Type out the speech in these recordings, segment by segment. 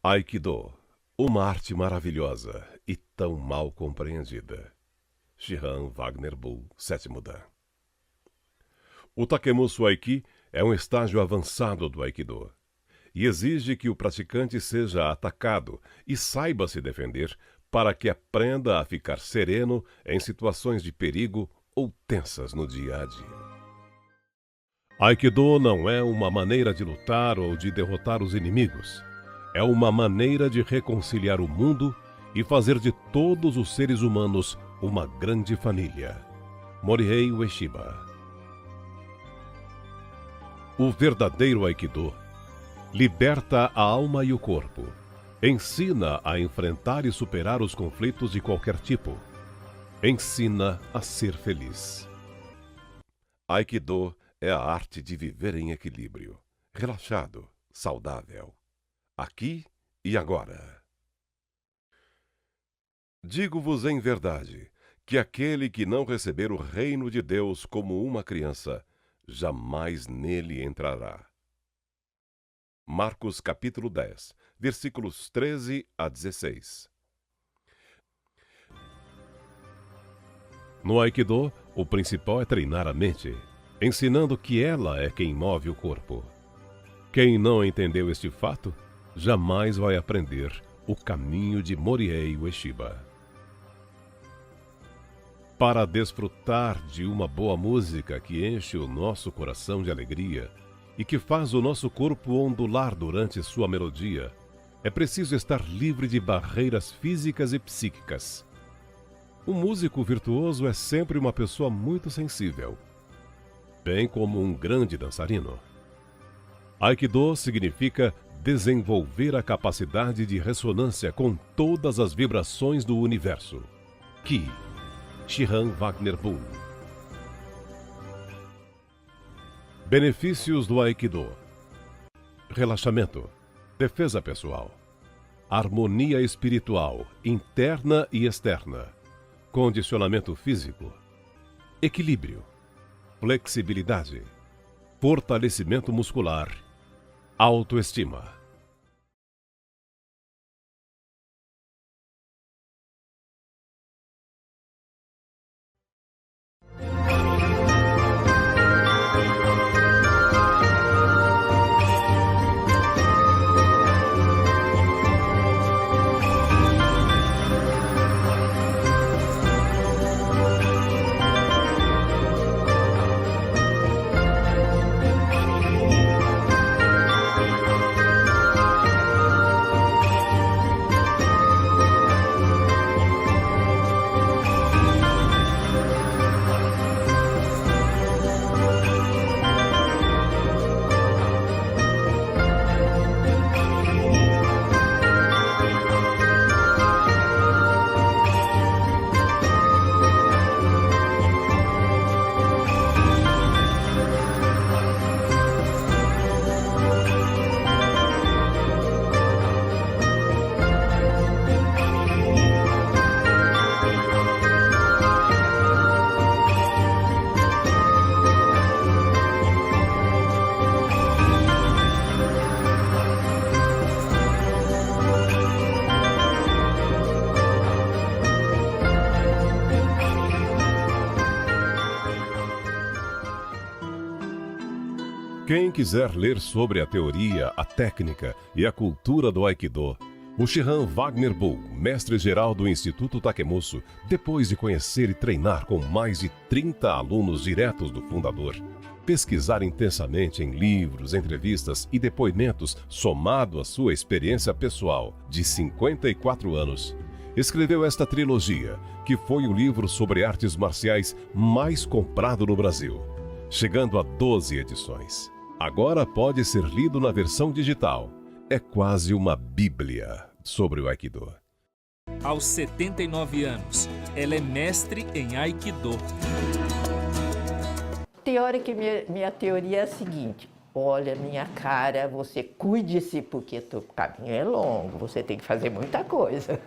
Aikido, uma arte maravilhosa e tão mal compreendida. Shihan Wagner Bull, 7º Dan. O Takemusu Aiki é um estágio avançado do Aikido e exige que o praticante seja atacado e saiba se defender para que aprenda a ficar sereno em situações de perigo ou tensas no dia a dia. Aikido não é uma maneira de lutar ou de derrotar os inimigos. É uma maneira de reconciliar o mundo e fazer de todos os seres humanos uma grande família. Morihei Ueshiba. O verdadeiro Aikido liberta a alma e o corpo, ensina a enfrentar e superar os conflitos de qualquer tipo, ensina a ser feliz. Aikido é a arte de viver em equilíbrio, relaxado, saudável, aqui e agora. Digo-vos em verdade que aquele que não receber o reino de Deus como uma criança, jamais nele entrará. Marcos capítulo 10, versículos 13 a 16. No Aikido, o principal é treinar a mente, ensinando que ela é quem move o corpo. Quem não entendeu este fato, jamais vai aprender o caminho de Morihei Ueshiba. Para desfrutar de uma boa música que enche o nosso coração de alegria e que faz o nosso corpo ondular durante sua melodia, é preciso estar livre de barreiras físicas e psíquicas. Um músico virtuoso é sempre uma pessoa muito sensível, bem como um grande dançarino. Aikido significa desenvolver a capacidade de ressonância com todas as vibrações do universo. Ki. Shihan Wagner Bull. Benefícios do Aikido: relaxamento, defesa pessoal, harmonia espiritual, interna e externa, condicionamento físico, equilíbrio, flexibilidade, fortalecimento muscular, autoestima. Quem quiser ler sobre a teoria, a técnica e a cultura do Aikido, o Shihan Wagner Bull, mestre-geral do Instituto Takemusu, depois de conhecer e treinar com mais de 30 alunos diretos do fundador, pesquisar intensamente em livros, entrevistas e depoimentos, somado à sua experiência pessoal de 54 anos, escreveu esta trilogia, que foi o livro sobre artes marciais mais comprado no Brasil, chegando a 12 edições. Agora pode ser lido na versão digital. É quase uma bíblia sobre o Aikido. Aos 79 anos, ela é mestre em Aikido. Minha teoria é a seguinte: olha, minha cara, você cuide-se porque o caminho é longo, você tem que fazer muita coisa.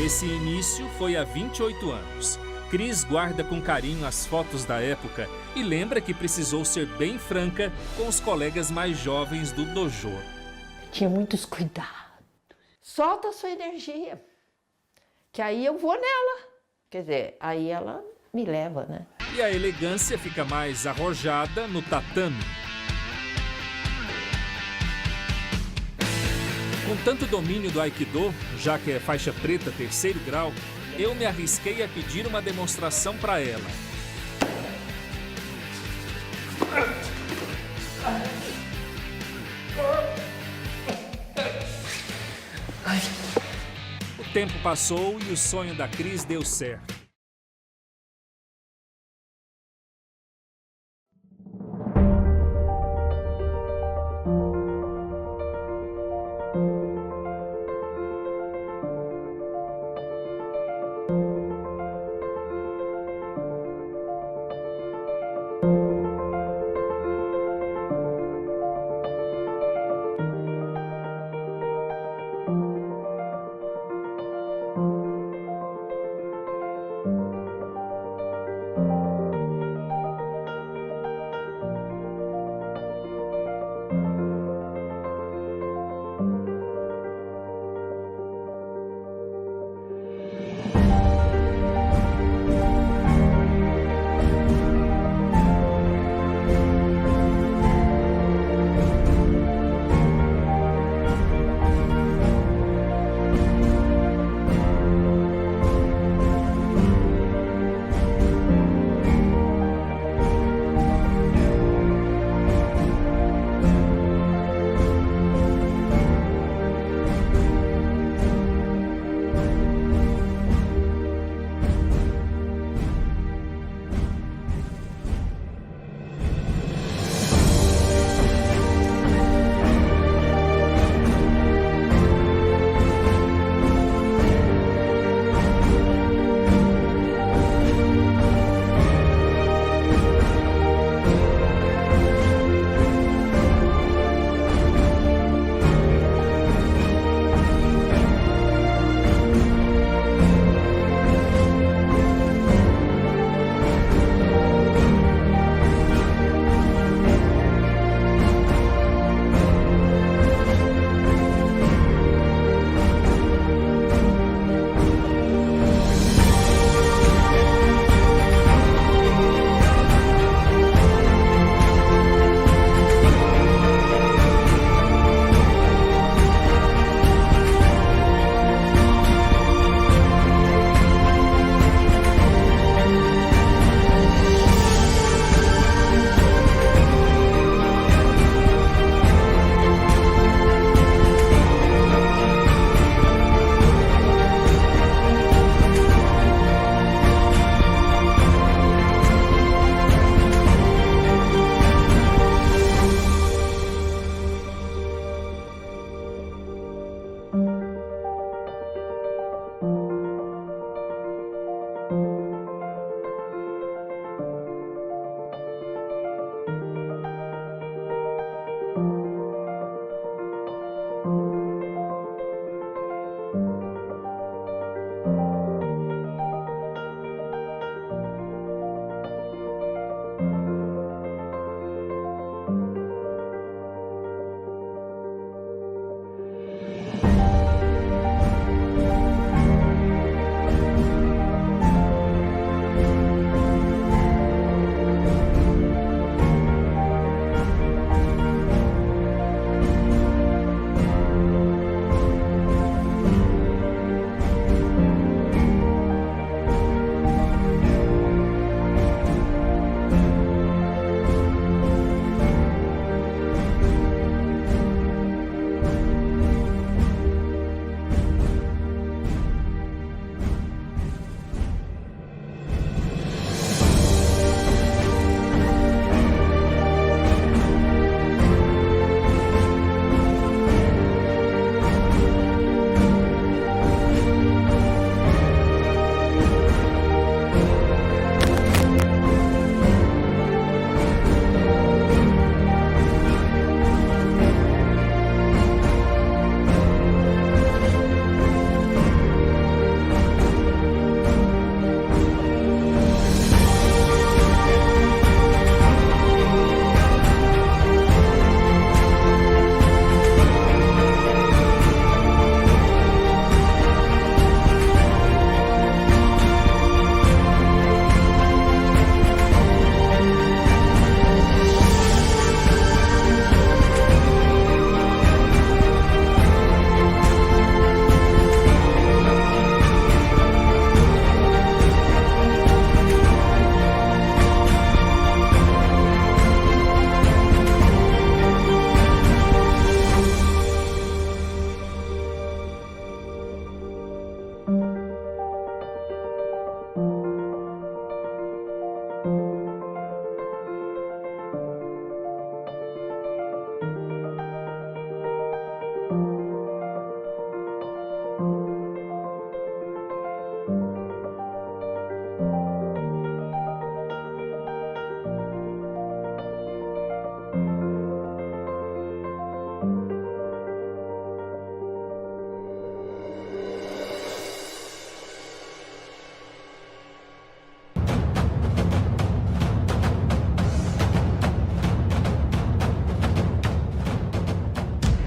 Esse início foi há 28 anos. Cris guarda com carinho as fotos da época e lembra que precisou ser bem franca com os colegas mais jovens do dojo. Tinha muitos cuidados. solta a sua energia, que aí eu vou nela. Quer dizer, aí ela me leva, né? E a elegância fica mais arrojada no tatame. Com tanto domínio do Aikido, já que é faixa preta 3º grau, eu me arrisquei a pedir uma demonstração para ela. O tempo passou e o sonho da Cris deu certo.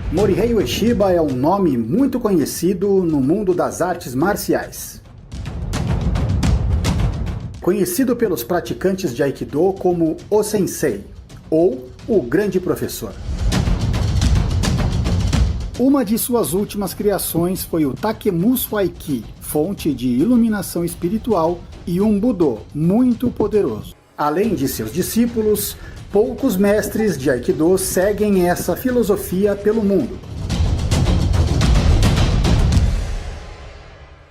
Morihei Ueshiba é um nome muito conhecido no mundo das artes marciais. Conhecido pelos praticantes de Aikido como o Sensei, ou o Grande Professor. Uma de suas últimas criações foi o Takemusu Aiki, fonte de iluminação espiritual e um Budô muito poderoso. Além de seus discípulos, poucos mestres de Aikido seguem essa filosofia pelo mundo.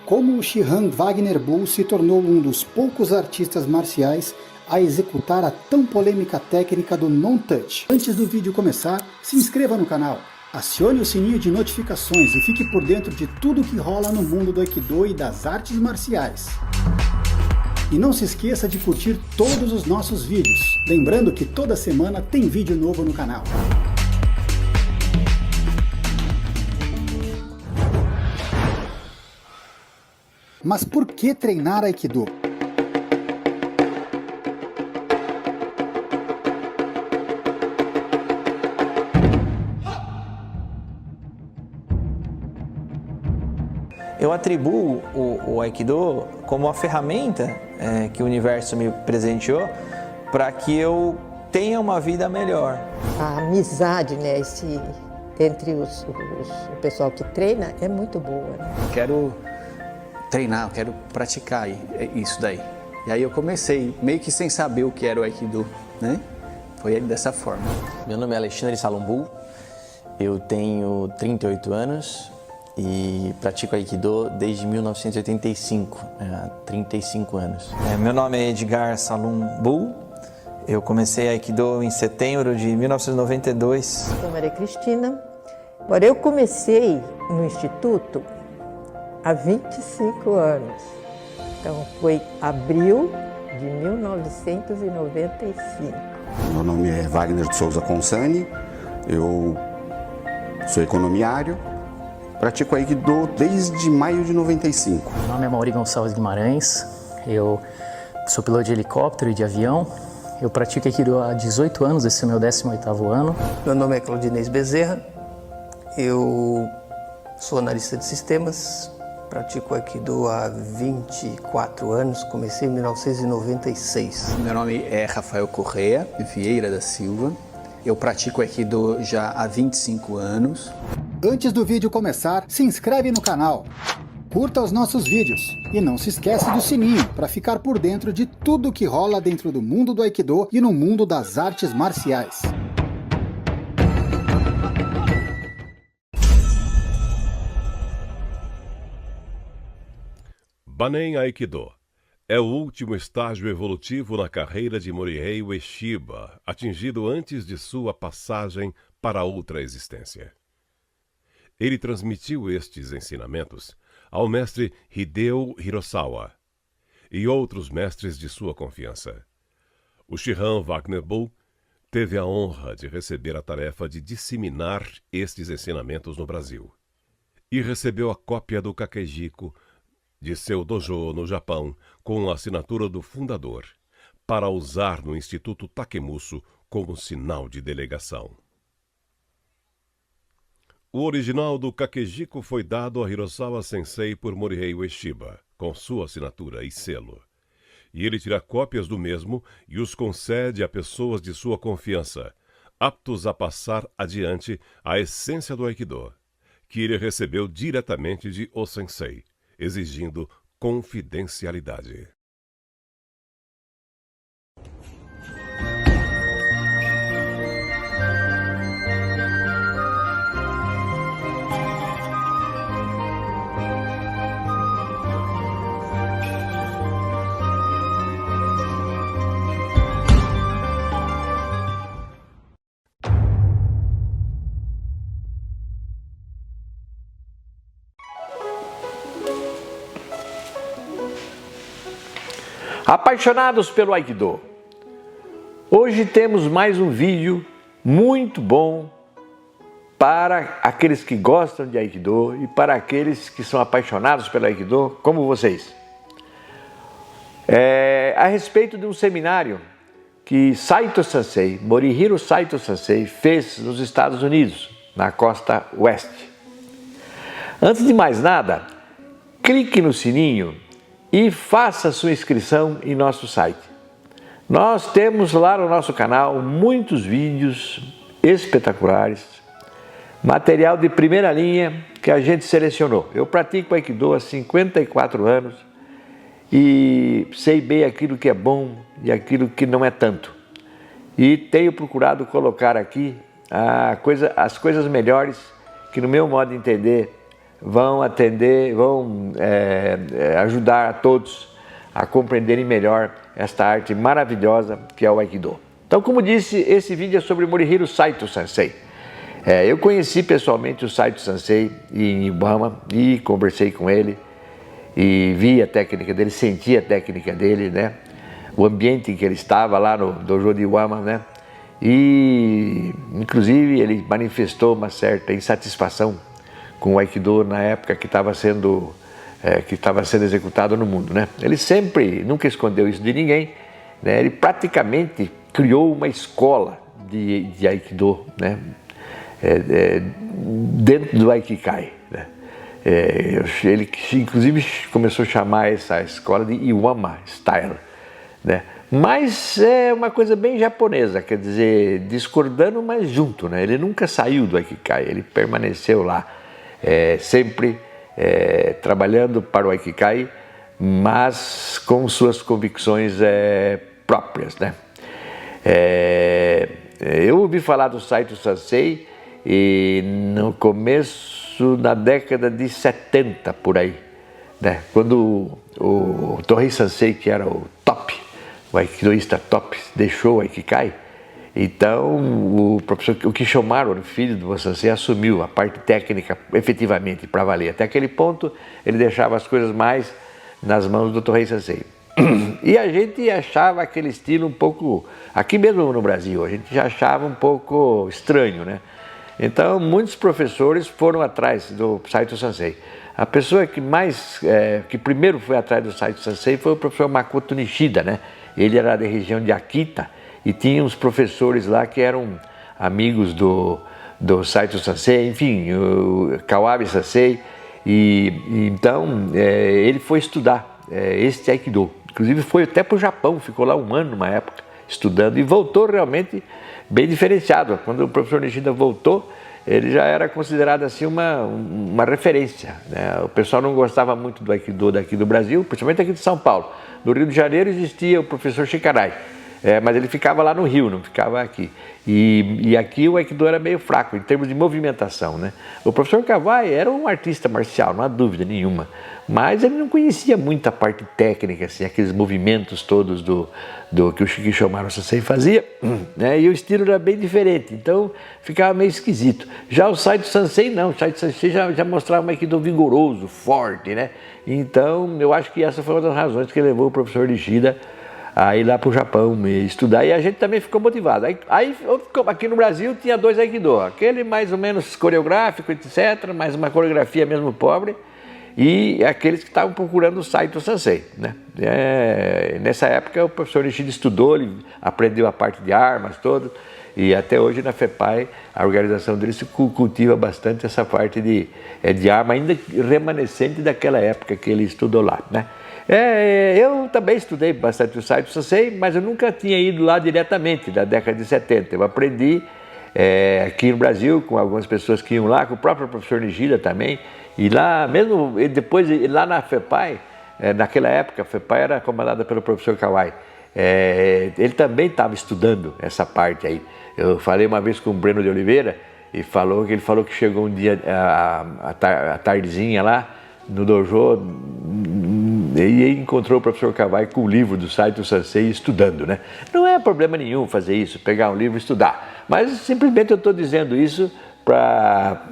Como o Shihan Wagner Bull se tornou um dos poucos artistas marciais a executar a tão polêmica técnica do non-touch. Antes do vídeo começar, se inscreva no canal, acione o sininho de notificações e fique por dentro de tudo que rola no mundo do Aikido e das artes marciais. E não se esqueça de curtir todos os nossos vídeos, lembrando que toda semana tem vídeo novo no canal. Mas por que treinar Aikido? Eu atribuo o Aikido como uma ferramenta que o universo me presenteou para que eu tenha uma vida melhor. A amizade, né, entre o pessoal que treina é muito boa. Né? Quero treinar, quero praticar isso daí. E aí eu comecei, meio que sem saber o que era o Aikido, né? Foi dessa forma. Meu nome é Alexandre Salombu, eu tenho 38 anos e pratico Aikido desde 1985, há 35 anos. Meu nome é Edgar Salombu, eu comecei Aikido em setembro de 1992. Eu sou Maria Cristina. Agora, eu comecei no Instituto há 25 anos. Então, foi abril de 1995. Meu nome é Wagner de Souza Consani, eu sou economiário, pratico Aikido desde maio de 95. Meu nome é Mauri Gonçalves Guimarães, eu sou piloto de helicóptero e de avião. Eu pratico Aikido há 18 anos, esse é o meu 18º ano. Meu nome é Claudinei Bezerra, eu sou analista de sistemas, pratico Aikido há 24 anos, comecei em 1996. Meu nome é Rafael Correia Vieira da Silva, eu pratico Aikido já há 25 anos. Antes do vídeo começar, se inscreve no canal, curta os nossos vídeos e não se esquece do sininho para ficar por dentro de tudo que rola dentro do mundo do Aikido e no mundo das artes marciais. Banen Aikido é o último estágio evolutivo na carreira de Morihei Ueshiba, atingido antes de sua passagem para outra existência. Ele transmitiu estes ensinamentos ao mestre Hideo Hirosawa e outros mestres de sua confiança. O Shihan Wagner Bull teve a honra de receber a tarefa de disseminar estes ensinamentos no Brasil e recebeu a cópia do Kakejiko de seu dojo no Japão com a assinatura do fundador para usar no Instituto Takemusu como sinal de delegação. O original do Kakejiko foi dado a Hirosawa Sensei por Morihei Ueshiba, com sua assinatura e selo. E ele tira cópias do mesmo e os concede a pessoas de sua confiança, aptos a passar adiante a essência do Aikido, que ele recebeu diretamente de O Sensei, exigindo confidencialidade. Apaixonados pelo Aikido, hoje temos mais um vídeo muito bom para aqueles que gostam de Aikido e para aqueles que são apaixonados pelo Aikido, como vocês. A respeito de um seminário que Saito Sensei, Morihiro Saito Sensei, fez nos Estados Unidos, na costa oeste. Antes de mais nada, clique no sininho e faça sua inscrição em nosso site. Nós temos lá no nosso canal muitos vídeos espetaculares, material de primeira linha que a gente selecionou. Eu pratico Aikido há 54 anos e sei bem aquilo que é bom e aquilo que não é tanto. E tenho procurado colocar aqui as coisas melhores que, no meu modo de entender, vão ajudar a todos a compreenderem melhor esta arte maravilhosa que é o Aikido. Então, como disse, esse vídeo é sobre Morihiro Saito Sensei. Eu conheci pessoalmente o Saito Sensei em Iwama e conversei com ele e vi a técnica dele, senti a técnica dele, né? O ambiente em que ele estava lá no dojo de Iwama, né? E, inclusive, ele manifestou uma certa insatisfação com o Aikido na época que estava sendo executado no mundo, né? Ele nunca escondeu isso de ninguém, né? Ele praticamente criou uma escola de Aikido, né? Dentro do Aikikai, né? Ele inclusive começou a chamar essa escola de Iwama Style, né? Mas é uma coisa bem japonesa, quer dizer, discordando, mas junto, né? Ele nunca saiu do Aikikai, ele permaneceu lá, sempre trabalhando para o Aikikai, mas com suas convicções próprias, né? Eu ouvi falar do Saito Sensei e no começo da década de 70, por aí, né? Quando o Tohei Sensei, que era o top, o aikidoísta top, deixou o Aikikai, então o professor, o Kishomaru, filho do Sensei, assumiu a parte técnica efetivamente para valer. Até aquele ponto ele deixava as coisas mais nas mãos do Tohei Sensei. E a gente achava aquele estilo um pouco, aqui mesmo no Brasil, a gente já achava um pouco estranho, né? Então muitos professores foram atrás do Saito Sensei. A pessoa que primeiro foi atrás do Saito Sensei foi o professor Makoto Nishida, né? Ele era da região de Akita e tinha uns professores lá que eram amigos do Saito Sensei, enfim, o Kawabe Sensei, e então ele foi estudar este Aikido. Inclusive foi até para o Japão, ficou lá um ano numa época estudando e voltou realmente bem diferenciado. Quando o professor Nishida voltou, ele já era considerado assim uma referência, né? O pessoal não gostava muito do Aikido daqui do Brasil, principalmente aqui de São Paulo. No Rio de Janeiro existia o professor Shikarai, mas ele ficava lá no Rio, não ficava aqui. E aqui o Aikido era meio fraco em termos de movimentação, né? O professor Kawai era um artista marcial, não há dúvida nenhuma, mas ele não conhecia muito a parte técnica, assim, aqueles movimentos todos do que o Kishomaru Sensei fazia, né? E o estilo era bem diferente, então ficava meio esquisito. Já o Saito Sensei não, o Saito Sensei já mostrava um Aikido vigoroso, forte, né? Então eu acho que essa foi uma das razões que levou o professor Nishida a ir lá para o Japão estudar, e a gente também ficou motivado. Aí aqui no Brasil tinha dois Aikido, aquele mais ou menos coreográfico, etc., mas uma coreografia mesmo pobre, e aqueles que estavam procurando o Saito Sensei, né? Nessa época o professor Nishida estudou, ele aprendeu a parte de armas toda, e até hoje na FEPAI a organização dele se cultiva bastante essa parte de arma, ainda remanescente daquela época que ele estudou lá, né? Eu também estudei bastante o Saito Sensei, mas eu nunca tinha ido lá diretamente, na década de 70. Eu aprendi aqui no Brasil, com algumas pessoas que iam lá, com o próprio professor Nishida também, e lá, mesmo depois, lá na FEPAI, naquela época, a FEPAI era comandada pelo professor Kawai, ele também estava estudando essa parte aí. Eu falei uma vez com o Breno de Oliveira, e ele falou que chegou um dia, à tardezinha lá, no dojo, e encontrou o professor Kawai com o livro do Saito Sensei estudando, né? Não é problema nenhum fazer isso, pegar um livro e estudar, mas simplesmente eu estou dizendo isso para...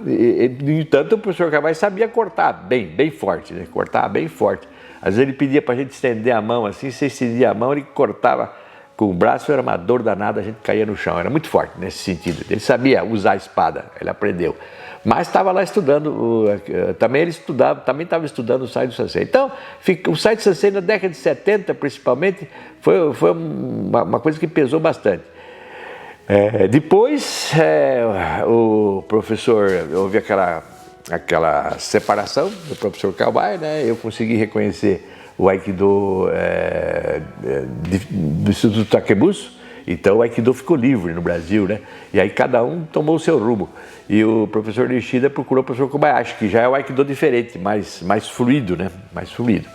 No entanto, o professor Kawai sabia cortar bem forte, né? Cortava bem forte. Às vezes ele pedia para a gente estender a mão assim, você estendia a mão, ele cortava com o braço, era uma dor danada, a gente caía no chão, era muito forte nesse sentido. Ele sabia usar a espada, ele aprendeu. Mas estava lá estudando, também ele estudava, também estava estudando o Saito Sensei. Então, o Saito Sensei na década de 70, principalmente, foi uma coisa que pesou bastante. Depois, o professor, houve aquela separação do professor Kawai, né? Eu consegui reconhecer o Aikido do Instituto Takemuso, então o Aikido ficou livre no Brasil, né? E aí cada um tomou o seu rumo. E o professor Nishida procurou o professor Kobayashi, que já é o Aikido diferente, mais fluido, né? Mais fluido.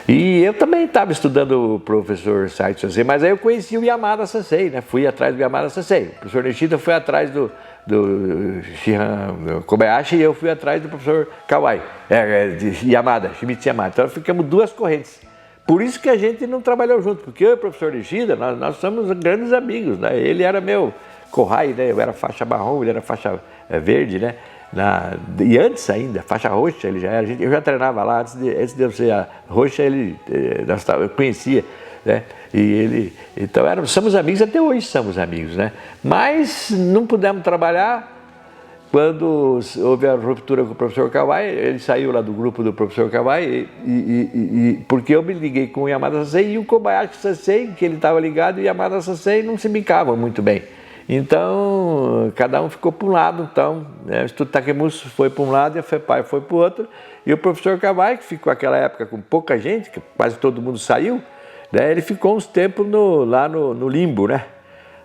E eu também estava estudando o professor Saito Sensei, mas aí eu conheci o Yamada Sensei, né? Fui atrás do Yamada Sensei. O professor Nishida foi atrás do Shihan Kobayashi e eu fui atrás do professor Kawai, de Yamada, Shimizu Yamada. Então ficamos duas correntes. Por isso que a gente não trabalhou junto, porque eu e o professor Nishida, nós somos grandes amigos, né? Ele era meu kohai, né? Eu era faixa marrom, ele era faixa verde, né? E antes ainda, faixa roxa, ele já era. Eu já treinava lá, antes de eu ser a roxa, eu conhecia, né? Então somos amigos, até hoje somos amigos, né? Mas não pudemos trabalhar quando houve a ruptura com o professor Kawai. Ele saiu lá do grupo do professor Kawai, porque eu me liguei com o Yamada Sensei e o Kobayashi Sensei, que ele estava ligado, e o Yamada Sensei não se bicavam muito bem. Então, cada um ficou para um lado, então, né? O Instituto Takemuso foi para um lado e a FEPAI foi para o outro. E o professor Kawai, que ficou naquela época com pouca gente, que quase todo mundo saiu, né? Ele ficou uns tempos lá no limbo, né?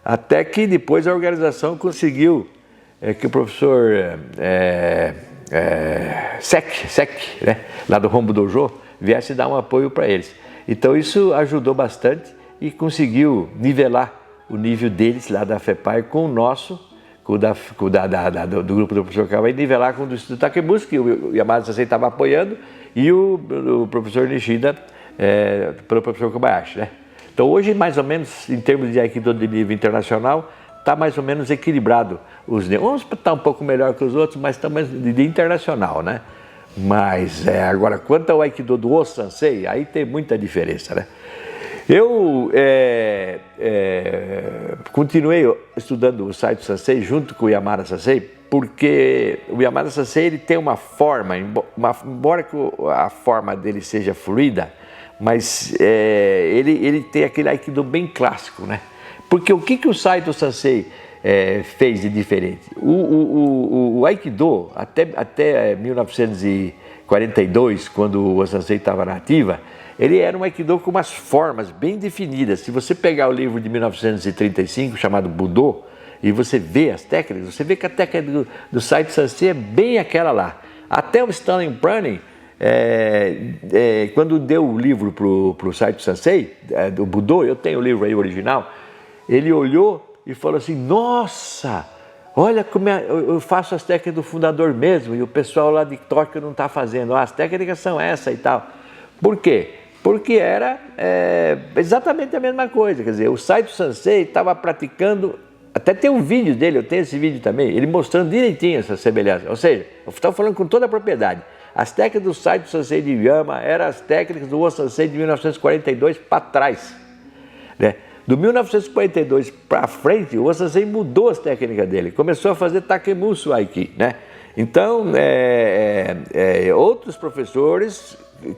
Até que depois a organização conseguiu que o professor Sek, né? Lá do Hombu Dojo, viesse dar um apoio para eles. Então isso ajudou bastante e conseguiu nivelar o nível deles lá da FEPAI com o nosso, do grupo do professor Kawai, nivelar com o do Instituto Takemuso, que o Yamada Sensei estava apoiando, e o professor Nishida pelo professor Kobayashi, né? Então hoje, mais ou menos, em termos de Aikido de nível internacional, está mais ou menos equilibrado. Uns estão um pouco melhor que os outros, mas estamos de internacional, né? Mas agora, quanto ao Aikido do O-Sensei, aí tem muita diferença, né? Eu continuei estudando o Saito Sensei junto com o Yamada Sensei, porque o Yamada Sensei ele tem uma forma, embora a forma dele seja fluida, mas ele tem aquele Aikido bem clássico, né? Porque o que o Saito Sensei fez de diferente? O Aikido, até 1942, quando o Sensei estava na ativa, ele era um Aikido com umas formas bem definidas. Se você pegar o livro de 1935, chamado Budô, e você vê as técnicas, você vê que a técnica do Saito Sensei é bem aquela lá. Até o Stanley Prunning, quando deu o livro para o Saito Sensei, do Budô, eu tenho o livro aí original, ele olhou e falou assim, nossa, olha como eu faço as técnicas do fundador mesmo, e o pessoal lá de Tóquio não está fazendo, as técnicas são essa e tal. Por quê? Porque era exatamente a mesma coisa, quer dizer, o Saito Sensei estava praticando, até tem um vídeo dele, eu tenho esse vídeo também, ele mostrando direitinho essa semelhança, ou seja, eu estou falando com toda a propriedade, as técnicas do Saito Sensei de Yama eram as técnicas do O-Sensei de 1942 para trás, né? Do 1942 para frente, o O-Sensei mudou as técnicas dele, começou a fazer Takemuso Aiki, né? Então, outros professores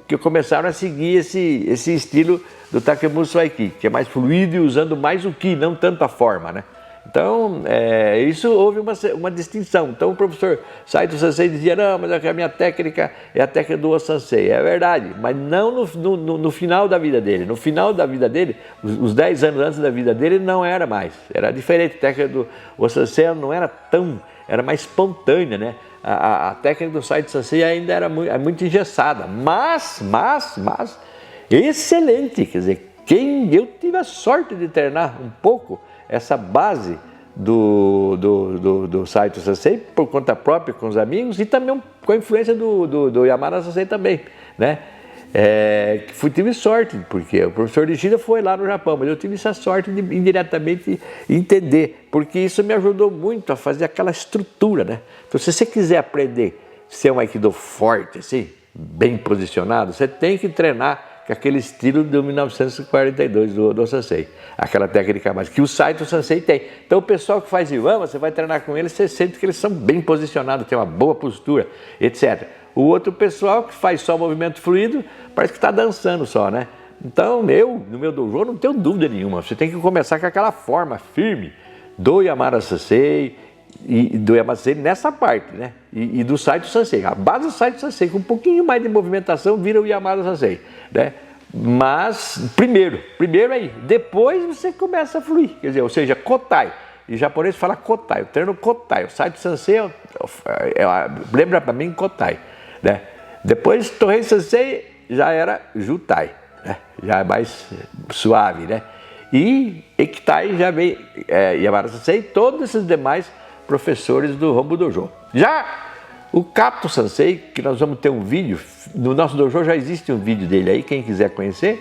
que começaram a seguir esse estilo do Takemuso Aiki, que é mais fluido e usando mais o Ki, não tanto a forma, né? Então, isso houve uma distinção. Então, o professor Saito Sensei dizia, não, mas a minha técnica é a técnica do O-Sensei. É verdade, mas não no final da vida dele. No final da vida dele, os 10 anos antes da vida dele, não era mais. Era diferente. A técnica do O-Sensei não era tão... Era mais espontânea, né? A técnica do Saito Sensei ainda era muito engessada, mas excelente. Quer dizer, eu tive a sorte de treinar um pouco essa base do Saito Sensei por conta própria, com os amigos, e também com a influência do Yamada Sensei também, né? Tive sorte, porque o professor Nishida foi lá no Japão, mas eu tive essa sorte de indiretamente entender, porque isso me ajudou muito a fazer aquela estrutura, né? Então, se você quiser aprender a ser um Aikido forte, assim, bem posicionado, você tem que treinar com aquele estilo de 1942 do Sensei, aquela técnica mais que o Saito Sensei tem. Então, o pessoal que faz Iwama, você vai treinar com eles, você sente que eles são bem posicionados, tem uma boa postura, etc. O outro pessoal que faz só movimento fluido, parece que está dançando só, né? Então, no meu dojo, não tenho dúvida nenhuma. Você tem que começar com aquela forma firme, do Yamada Sensei e do Yamada Sensei nessa parte, né? E do Saito Sensei. A base do Saito Sensei, com um pouquinho mais de movimentação, vira o Yamada Sensei, né? Mas primeiro aí, depois você começa a fluir, quer dizer, ou seja, Kotai. Em japonês fala Kotai, o termo Kotai. O Saito Sensei lembra para mim Kotai, né? Depois Tohei Sensei já era Jutai, né? Já é mais suave, né? E Ekitai já vem Yamada Sensei e todos esses demais professores do Hombu Dojo. Já o Kato Sensei, que nós vamos ter um vídeo, no nosso dojo já existe um vídeo dele aí, quem quiser conhecer.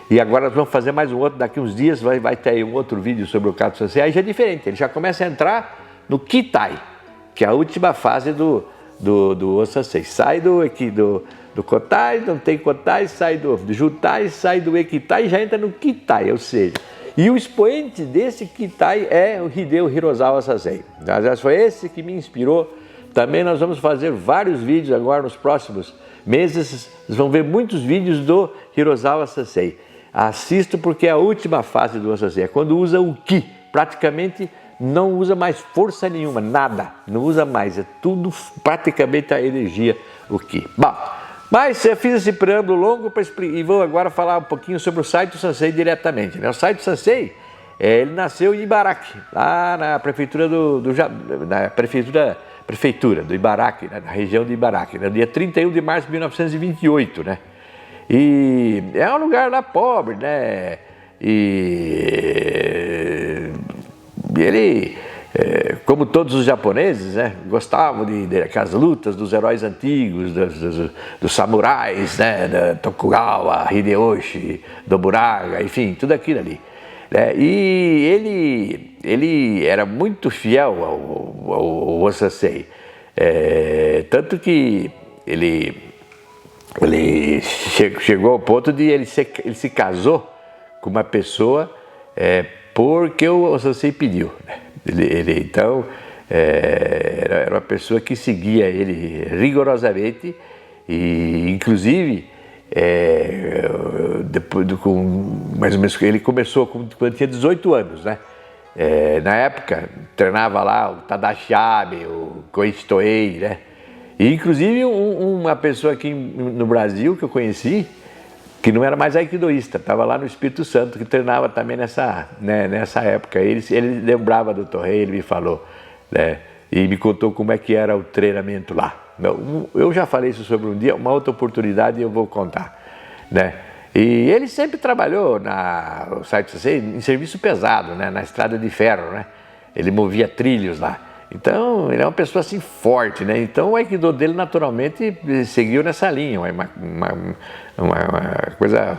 E agora nós vamos fazer mais um outro, daqui uns dias vai ter aí um outro vídeo sobre o Kato Sensei. Aí já é diferente, ele já começa a entrar no Kitai, que é a última fase do Sensei. Sai do Kotai, não tem Kotai, sai do Jutai, sai do Ekitai e já entra no Kitai, ou seja, e o expoente desse Kitai é o Hideo Hirozawa Sensei. Aliás, foi esse que me inspirou. Também nós vamos fazer vários vídeos agora nos próximos meses, vocês vão ver muitos vídeos do Hirozawa Sensei. Assisto porque é a última fase do Sensei, é quando usa o Ki, praticamente não usa mais força nenhuma, nada, não usa mais, é tudo praticamente a energia, o Ki. Bom, mas eu fiz esse preâmbulo longo e vou agora falar um pouquinho sobre o Saito Sensei diretamente, né? O Saito Sensei, ele nasceu em Ibaraki, lá na prefeitura prefeitura do Ibaraki, né, na região de Ibaraki, no dia 31 de março de 1928, né? E é um lugar lá pobre, né? E ele, como todos os japoneses, né, gostavam daquelas lutas dos heróis antigos, dos samurais, né, da Tokugawa, Hideyoshi, Nobunaga, enfim, tudo aquilo ali. E ele era muito fiel ao Sensei, tanto que ele chegou ao ponto de ele se casou com uma pessoa porque o Sensei pediu, né? Então era uma pessoa que seguia ele rigorosamente e inclusive mais ou menos, ele começou quando tinha 18 anos, né? Na época, treinava lá o Tadashi Abe, o Koichi Toei, né? E inclusive uma pessoa aqui no Brasil que eu conheci, que não era mais aikidoísta, estava lá no Espírito Santo, que treinava também nessa época. Ele lembrava do Tohei, ele me falou, né? E me contou como é que era o treinamento lá. Eu já falei isso sobre um dia, uma outra oportunidade eu vou contar, né? E ele sempre trabalhou no Saito Sensei em serviço pesado, né? Na estrada de ferro, né? Ele movia trilhos lá. Então, ele é uma pessoa assim forte, né? Então, o Aikido dele naturalmente seguiu nessa linha, uma coisa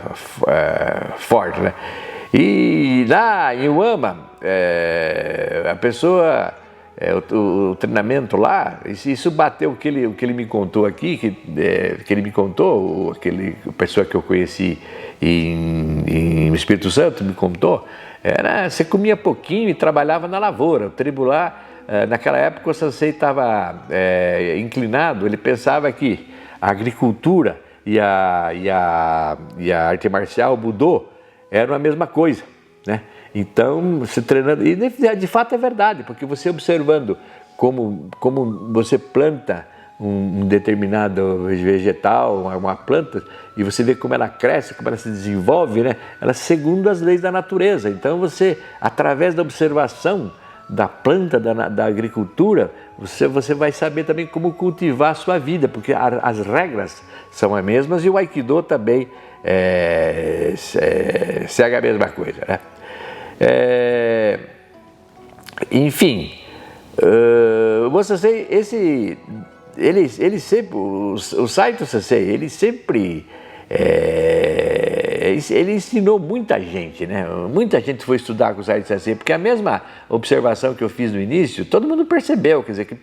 forte, né? E lá em Uama, a pessoa... o treinamento lá, isso bateu o que ele me contou aqui, que ele me contou, aquele pessoa que eu conheci em Espírito Santo me contou, você comia pouquinho e trabalhava na lavoura. O tribo lá, naquela época o Sensei estava inclinado, ele pensava que a agricultura e a arte marcial, o Budô, eram a mesma coisa, né? Então, você treinando, e de fato é verdade, porque você observando como você planta um determinado vegetal, uma planta, e você vê como ela cresce, como ela se desenvolve, né? Ela segundo as leis da natureza. Então você, através da observação da planta, da agricultura, você vai saber também como cultivar a sua vida, porque as regras são as mesmas e o Aikido também segue a mesma coisa, né? Enfim, o Sensei, ele sempre, o Saito Sensei, ele sempre, ele ensinou muita gente, né? Muita gente foi estudar com o Saito Sensei, porque a mesma observação que eu fiz no início, todo mundo percebeu, quer dizer, que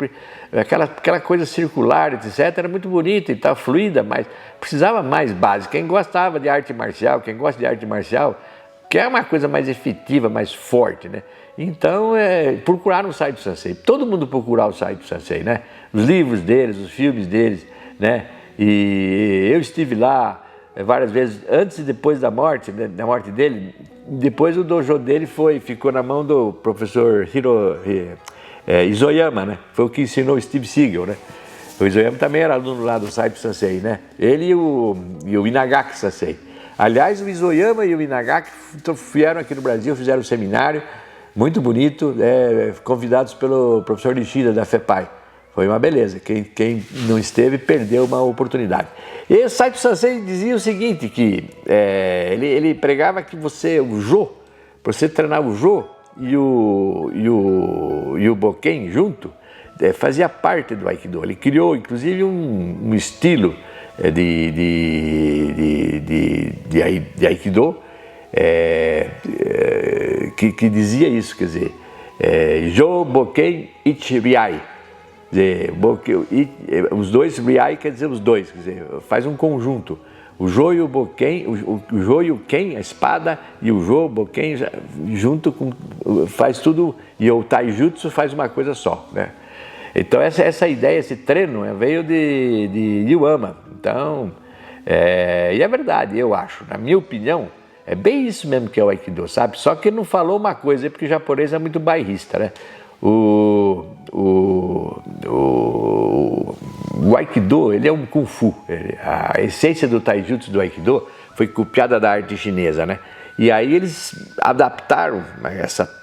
aquela coisa circular, etc., era muito bonita e tal, fluida, mas precisava mais base. Quem gostava de arte marcial, quem gosta de arte marcial, quer uma coisa mais efetiva, mais forte, né? Então, procuraram o Saito Sensei. Todo mundo procurava o Saito Sensei, né? Os livros deles, os filmes deles, né? E eu estive lá várias vezes, antes e depois da morte, né, da morte dele. Depois o dojo dele ficou na mão do professor Isoyama, né? Foi o que ensinou o Steve Seagal, né? O Isoyama também era aluno lá do Saito Sensei, né? Ele e o Inagaki Sensei. Aliás, o Isoyama e o Inagaki vieram aqui no Brasil, fizeram um seminário muito bonito, convidados pelo professor Nishida da FEPAI. Foi uma beleza, quem não esteve perdeu uma oportunidade. E o Saito Sensei dizia o seguinte, que ele pregava que o Jo, para você treinar o Jo e o Boken junto, fazia parte do Aikido. Ele criou inclusive um estilo de Aikido que dizia isso, quer dizer, Jo, Boken, Ichi, Riai. Os dois, Riai quer dizer os dois, quer dizer, faz um conjunto. O Jo e o Boken, o Jo e o Ken, a espada, e o Jo, o Boken, junto faz tudo, e o Taijutsu faz uma coisa só, né? Então essa ideia, esse treino veio de Iwama. Então, e é verdade, eu acho, na minha opinião, é bem isso mesmo que é o Aikido, sabe? Só que ele não falou uma coisa, porque o japonês é muito bairrista, né? O Aikido, ele é um Kung Fu. A essência do Taijutsu do Aikido foi copiada da arte chinesa, né? E aí eles adaptaram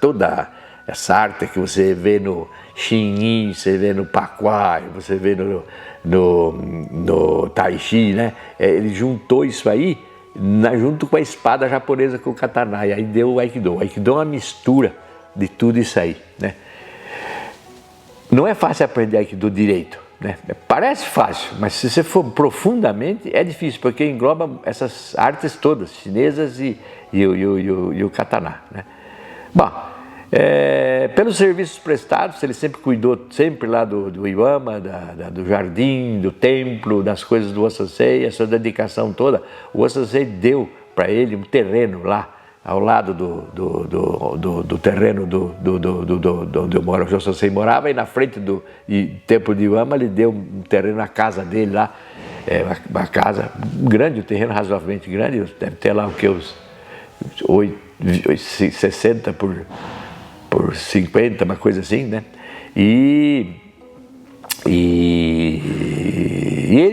toda essa arte que você vê no Xinyin, você vê no Pakwai, você vê no Tai Chi, né? Ele juntou isso aí junto com a espada japonesa, com o katana, e aí deu o Aikido. O Aikido é uma mistura de tudo isso aí, né? Não é fácil aprender Aikido direito, né? Parece fácil, mas se você for profundamente, é difícil, porque engloba essas artes todas, chinesas e o katana, né? Bom, pelos serviços prestados, ele sempre cuidou lá do Iwama, do jardim, do templo, das coisas do Osansei, a sua dedicação toda. O Osansei deu para ele um terreno lá, ao lado do terreno onde o Osansei morava, e na frente do templo de Iwama ele deu um terreno na casa dele lá, uma casa grande, um terreno razoavelmente grande, deve ter lá o que, uns 60 por 50, uma coisa assim, né? E ele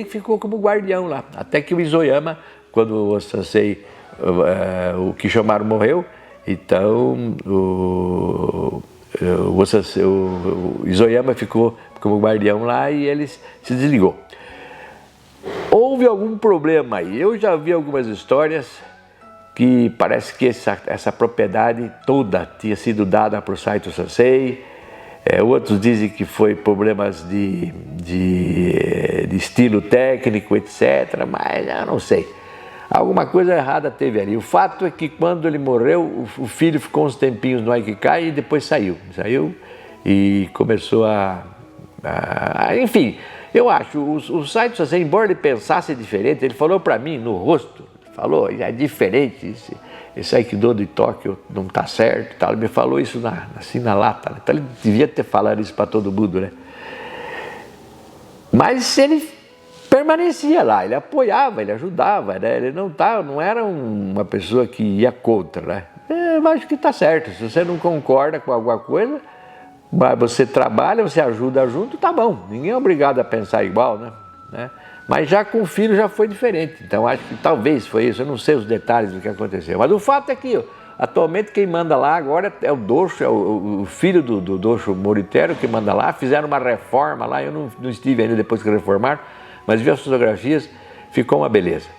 ficou como guardião lá, até que o Isoyama, quando o Sensei, o Kishomaru morreu, então o Isoyama ficou como guardião lá e ele se desligou. Houve algum problema aí, eu já vi algumas histórias que parece que essa propriedade toda tinha sido dada para o Saito Sensei. Outros dizem que foi problemas de estilo técnico, etc. Mas eu não sei. Alguma coisa errada teve ali. O fato é que quando ele morreu, o filho ficou uns tempinhos no Aikikai e depois saiu e começou enfim, eu acho, o Saito Sensei, embora ele pensasse diferente, ele falou para mim no rosto, falou, é diferente, esse Aikido de Tóquio não está certo, tal. Ele me falou isso assim na lata, né? Então ele devia ter falado isso para todo mundo, né? Mas ele permanecia lá, ele apoiava, ele ajudava, né? Ele não era uma pessoa que ia contra, né? Eu acho que está certo, se você não concorda com alguma coisa, você trabalha, você ajuda junto, tá bom, ninguém é obrigado a pensar igual, né? Mas já com o filho já foi diferente, então acho que talvez foi isso, eu não sei os detalhes do que aconteceu. Mas o fato é que atualmente quem manda lá agora é o Dosho, é o filho do Dosho Moriteru que manda lá, fizeram uma reforma lá, eu não estive ainda depois que reformaram, mas vi as fotografias, ficou uma beleza.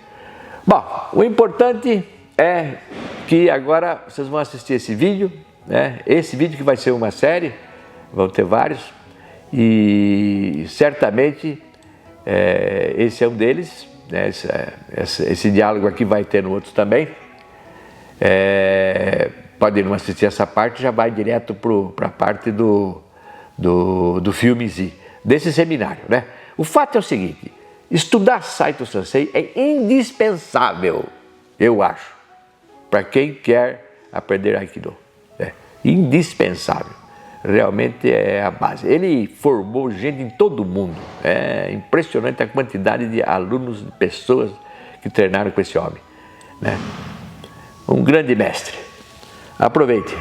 Bom, o importante é que agora vocês vão assistir esse vídeo, né? Esse vídeo que vai ser uma série, vão ter vários, e certamente esse é um deles, né? Esse diálogo aqui vai ter no outro também. Pode não assistir essa parte, já vai direto para a parte do filme em si, desse seminário, né? O fato é o seguinte, estudar Saito Sensei é indispensável, eu acho, para quem quer aprender Aikido. Indispensável. Realmente é a base. Ele formou gente em todo o mundo. É impressionante a quantidade de alunos, de pessoas que treinaram com esse homem, né? Um grande mestre. Aproveite.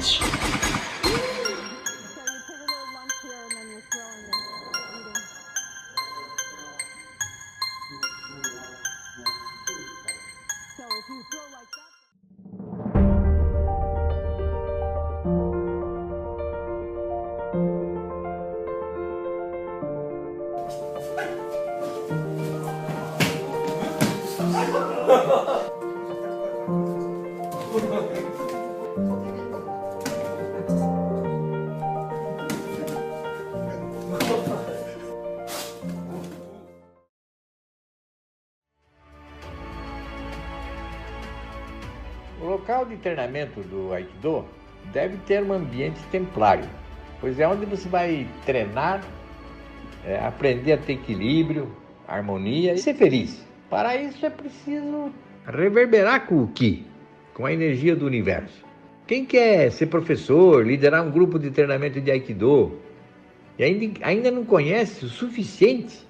Challenge. O local de treinamento do Aikido deve ter um ambiente templário, pois é onde você vai treinar, aprender a ter equilíbrio, harmonia e ser feliz. Para isso é preciso reverberar com o Ki, com a energia do universo. Quem quer ser professor, liderar um grupo de treinamento de Aikido e ainda não conhece o suficiente,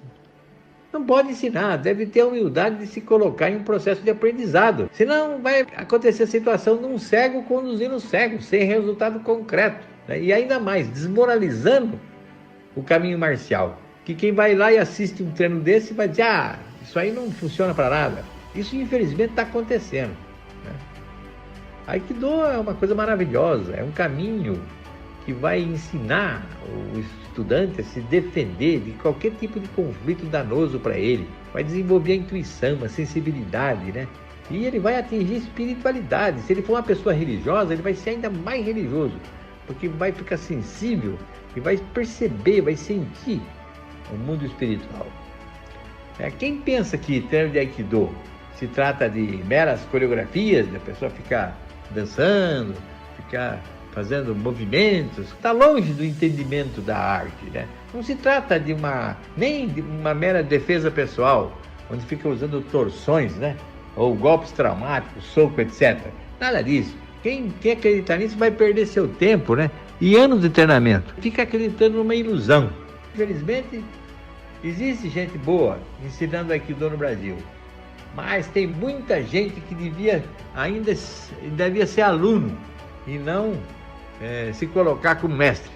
não pode ensinar, deve ter a humildade de se colocar em um processo de aprendizado. Senão vai acontecer a situação de um cego conduzindo um cego, sem resultado concreto, né? E ainda mais, desmoralizando o caminho marcial. Que quem vai lá e assiste um treino desse vai dizer, isso aí não funciona para nada. Isso infelizmente está acontecendo, né? Aikido é uma coisa maravilhosa, é um caminho que vai ensinar o estudante a se defender de qualquer tipo de conflito danoso para ele. Vai desenvolver a intuição, a sensibilidade, né? E ele vai atingir a espiritualidade. Se ele for uma pessoa religiosa, ele vai ser ainda mais religioso, porque vai ficar sensível e vai perceber, vai sentir o mundo espiritual. Quem pensa que treino de Aikido se trata de meras coreografias, da pessoa ficar dançando, ficar fazendo movimentos, está longe do entendimento da arte, né? Não se trata nem de uma mera defesa pessoal, onde fica usando torções, né? Ou golpes traumáticos, soco, etc. Nada disso. Quem acreditar nisso vai perder seu tempo, né? E anos de treinamento. Fica acreditando numa ilusão. Infelizmente, existe gente boa ensinando Aikido no Brasil, mas tem muita gente que devia ser aluno e não se colocar como mestre.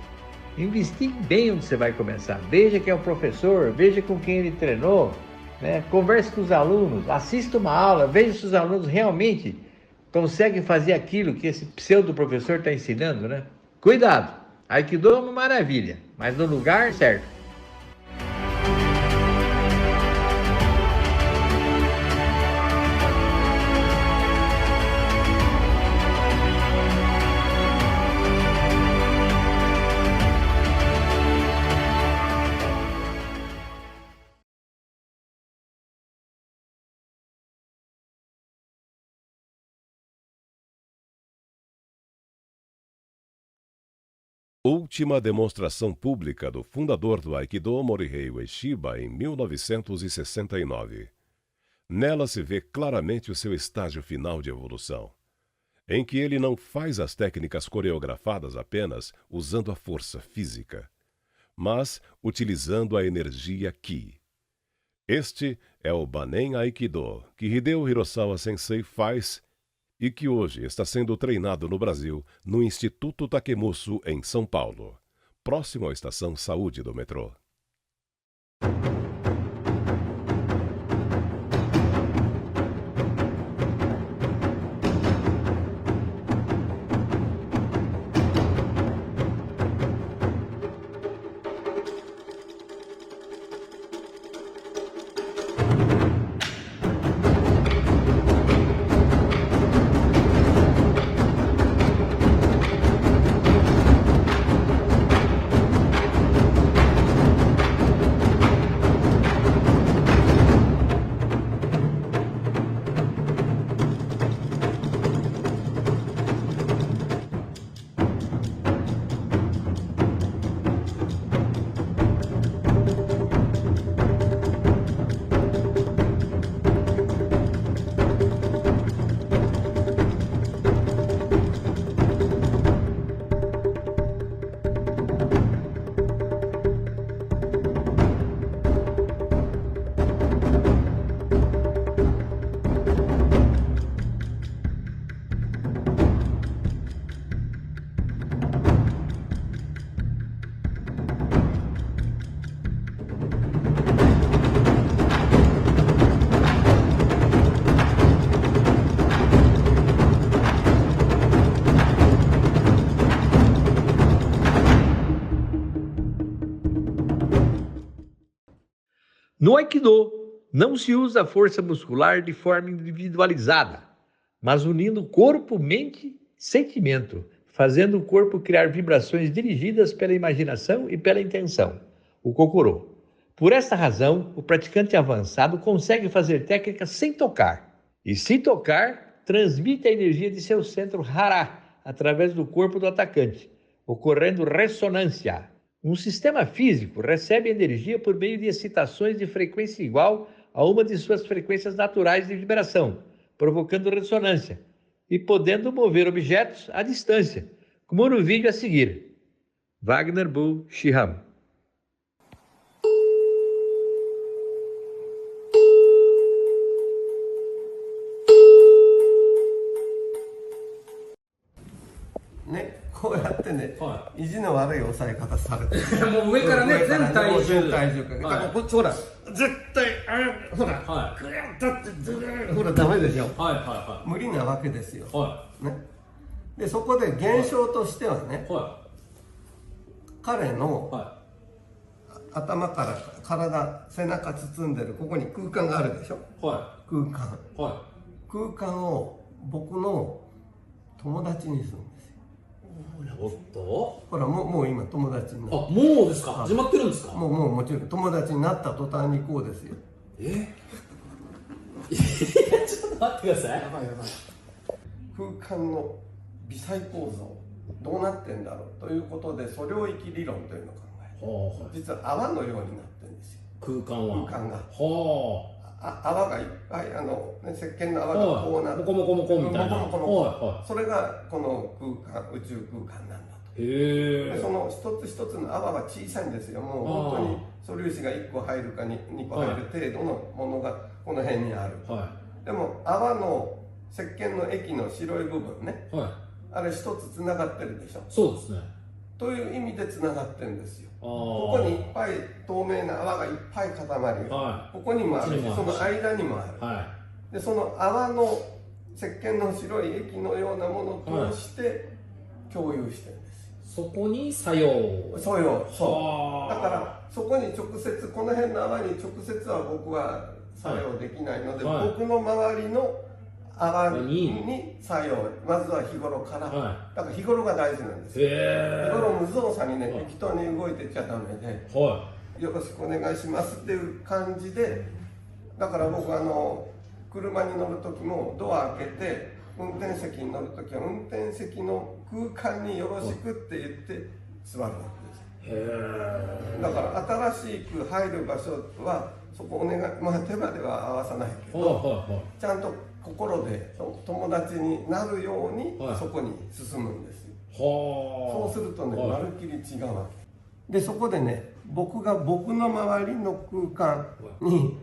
Investir bem onde você vai começar. Veja quem é o professor, veja com quem ele treinou, né? Converse com os alunos, assista uma aula, veja se os alunos realmente conseguem fazer aquilo que esse pseudo professor está ensinando, né? Cuidado, Aikido é uma maravilha, mas no lugar certo. Última demonstração pública do fundador do Aikido, Morihei Ueshiba, em 1969. Nela se vê claramente o seu estágio final de evolução, em que ele não faz as técnicas coreografadas apenas usando a força física, mas utilizando a energia Ki. Este é o Banen Aikido, que Hideo Hirosawa Sensei faz e que hoje está sendo treinado no Brasil, no Instituto Takemuso, em São Paulo, próximo à Estação Saúde do metrô. No Aikido, não se usa a força muscular de forma individualizada, mas unindo corpo, mente e sentimento, fazendo o corpo criar vibrações dirigidas pela imaginação e pela intenção, o Kokoro. Por esta razão, o praticante avançado consegue fazer técnicas sem tocar. E se tocar, transmite a energia de seu centro Hara através do corpo do atacante, ocorrendo ressonância. Um sistema físico recebe energia por meio de excitações de frequência igual a uma de suas frequências naturais de vibração, provocando ressonância e podendo mover objetos à distância, como no vídeo a seguir. Wagner Bull Shihan. こうやってね、意地の悪い押さえ方されてる。もう上からね、全体重。全体重かけ。だからこっちほら、絶対、ほら、グヤッだってほらダメでしょ。無理なわけですよ。ね。で、そこで現象としてはね、彼の頭から体、背中包んでるここに空間があるでしょ。空間。空間を僕の友達にするんですよ。おっと、ほらもう今友達になって。あ、もうですか。始まってるんですか。もちろん友達になった途端にこうですよ。ちょっと待ってください。やばい。空間の微細構造どうなってんだろうということで素領域理論というのを考える。実は泡のようになってるんですよ。空間が。泡がいっぱい石鹸の泡がこうなって、モコモコモコみたいな。それがこの空間、宇宙空間なんだと。でその一つ一つの泡は小さいんですよ。もう本当に素粒子が1個入るか2個入る程度のものがこの辺にある。でも泡の石鹸の液の白い部分ね、あれ一つつながってるでしょ。そうですね。という意味でつながってるんですよ。ここにいっぱい透明な泡がいっぱい塊が、ここにもあるし、その間にもある。でその泡の石鹸の白い液のようなものを通して共有してるんですよ。そこに作用。そう。だからそこに直接、この辺の泡に直接は僕は作用できないので、僕の周りの泡に作用、まずは日頃から、だから日頃が大事なんですよ。日頃無造作にね、適当に動いてちゃダメで、よろしくお願いしますっていう感じで、だから僕車に乗る時もドア開けて運転席に乗る時は運転席の空間によろしくって言って座るわけです。だから新しく入る場所はそこお願い、手までは合わさないけど、ちゃんと心で友達になるようにそこに進むんですよ。そうするとね、まるっきり違うわけで、そこでね、僕が僕の周りの空間に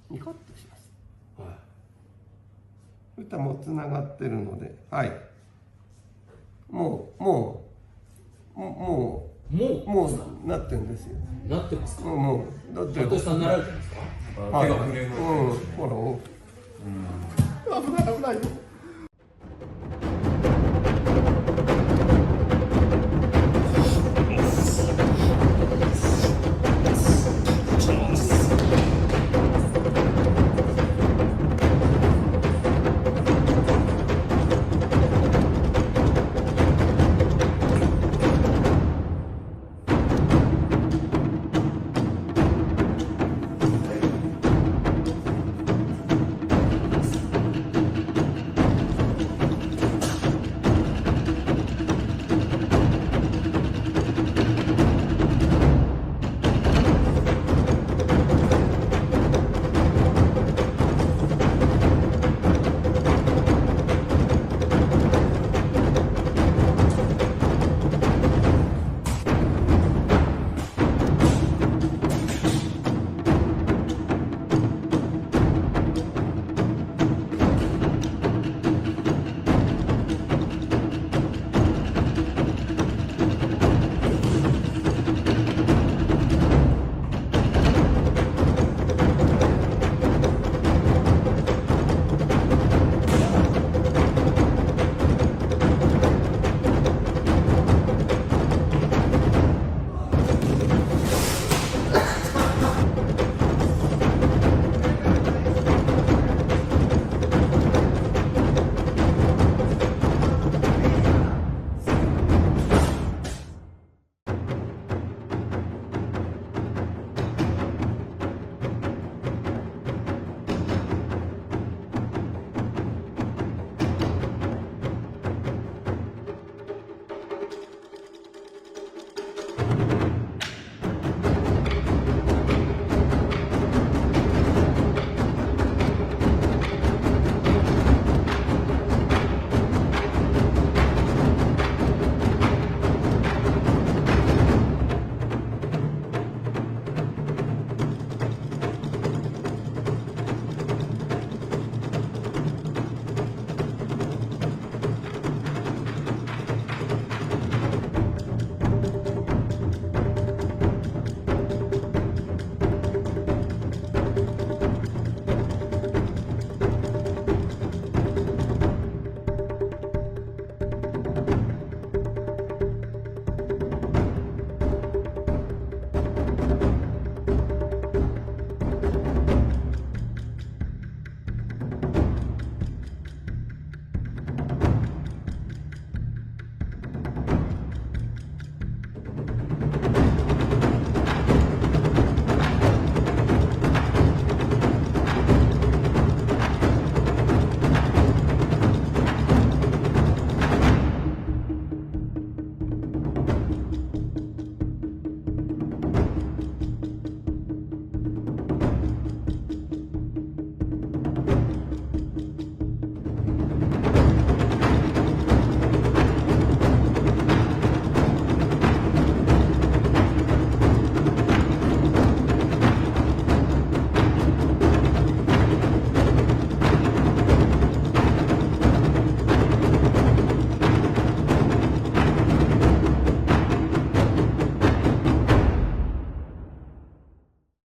ニコッとします。そしたらもうつながってるので、もうなってるんですよ。なってますか。もうだって佐藤さんなられてるんですか。ほら、危ないよ。